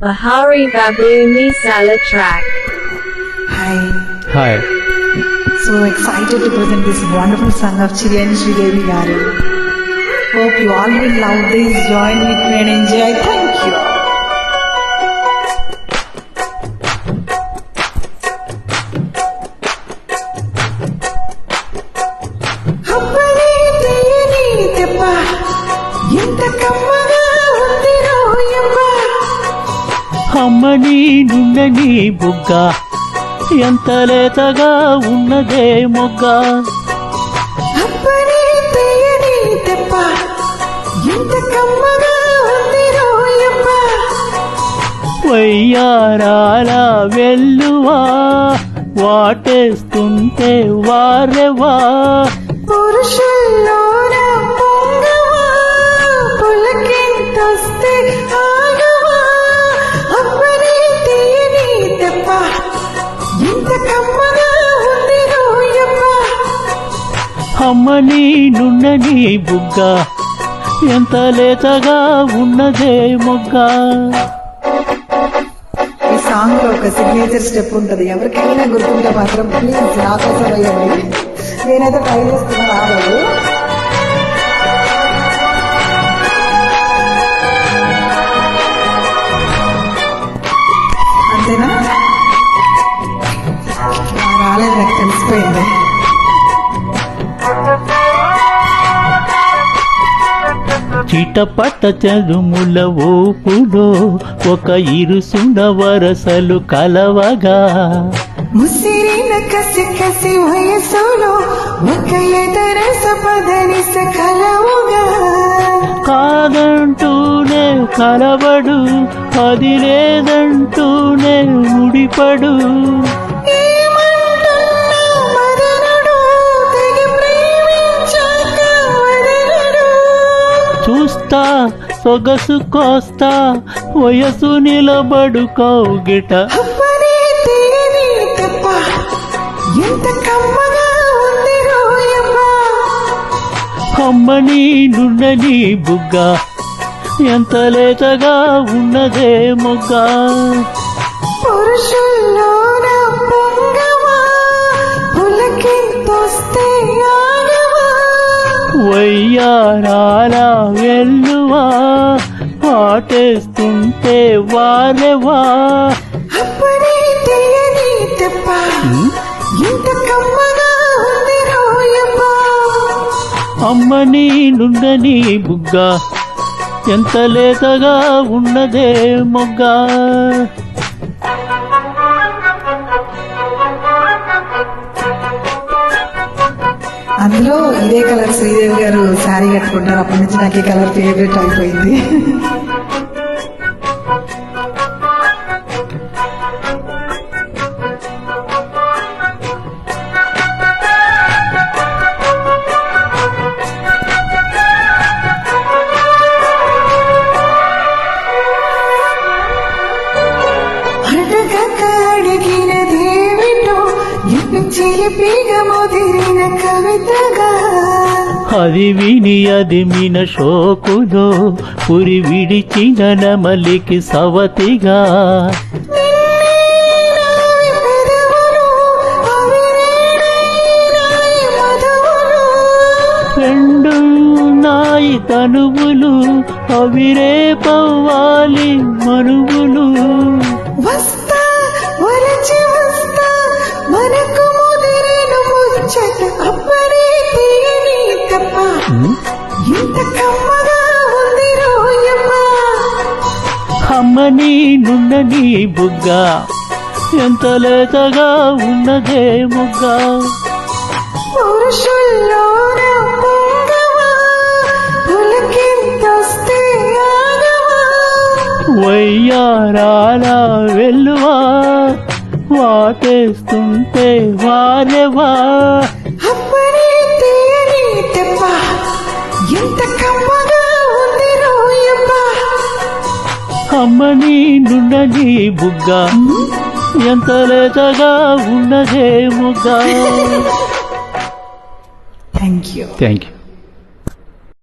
Bahari Babuni Sala track. Hi. So excited to present this wonderful song of Chiriyani Sridevi Garu. Hope you all will love this. Join with me and enjoy. Thank you. అబ్బని తీయని దెబ్బ ఎంత కమ్మగా ఉంది రోయమ్మ. అమ్మని నుండని బుగ్గ ఎంత లేతగా ఉన్నదే మొగ్గ. అబ్బని తీయని దెబ్బ ఎంత కమ్మగా ఉంది రోయమ్మ. వయ్యారాల వెల్లువా వాటేస్తుంటే వారెవా. పురుషుల్లోన పొంగవా పులకింతొస్తే ఆగవా. అబ్బని తీయని దెబ్బ ఎంత కమ్మగా ఉంది రోయమ్మ. అమ్మని నుండని బుగ్గ ఎంత లేతగా ఉన్నదే మొగ్గ. ఈ సాంగ్ లో ఒక సిగ్నేచర్ స్టెప్ ఉంటది, ఎవరికైనా గుర్తుంటే మాత్రం ప్లీజ్ నా కోసం వేయండి. నేనైతే ట్రై చేస్తున్నా, రాలేదు. అంతేనా? రాలేదు, నాకు తెలిసిపోయింది. చిటపట చదుముల ఓపులో ఒక ఇరుసుండ వరసలు కలవగా. ముసిరిన కసి కసి వయసులో ఒక ఎదరస పదనిస కలవుగా. కాదంటూనే కలబడు అది లేదంటూనే ముడిపడు. ఏమంటున్నా మదనుడు తెగ ప్రేమించాక వదలడు. చూస్తా సొగసు కోస్తా వయసు నిలబడు కౌగిట. అబ్బని తీయని దెబ్బ ఎంత కమ్మగా ఉంది రోయమ్మ. అమ్మని నుండని బుగ్గ ఎంత లేతగా ఉన్నదే మొగ్గ. పురుషుల్లోన పొంగవా పులకింతొస్తే ఆగవా. వయ్యారాల వెల్లువా పాటేస్తుంటే వారెవా. అబ్బని తీయని దెబ్బ ఎంత కమ్మగా ఉంది రోయమ్మ. అమ్మని నుండని బుగ్గ ఎంత లేతగా ఉన్నదే మొగ్గ. అందులో ఇదే కలర్ శ్రీదేవి గారు శారీ కట్టుకుంటారు. అప్పటి నుంచి నాకు ఈ కలర్ ఫేవరెట్ అయిపోయింది. అడగక అడిగిన దేవిటో చిలిపిగ ముదిరిన కవితగా. అది విని అది మిన షోకులో పురి విడిచిన నమలికి సవతిగా. రెండు నాయి తనువులు అవిరే పవ్వాలి మనువులు. వస్తా వరచి వస్తా మనకు ముదిరిన ముచ్చట. అప్పని తీయని దెబ్బ ఎంత కమ్మగా ఉంది రోయమ్మ. అమ్మని నుండని బుగ్గ ఎంత లేతగా ఉన్నదే మొగ్గ. పురుషుల్లోన పొంగవా పులకింతొస్తే ఆగవా. వయ్యారాల వెల్లువా వాటేస్తుంటే వారెవా. అప్పని తీయని దెబ్బ ఎంత కమ్మగా ఉంది రోయమ్మ. అమ్మని నుండని బుగ్గ ఎంత లేతగా ఉన్నదే మొగ్గ. Thank you. Thank you.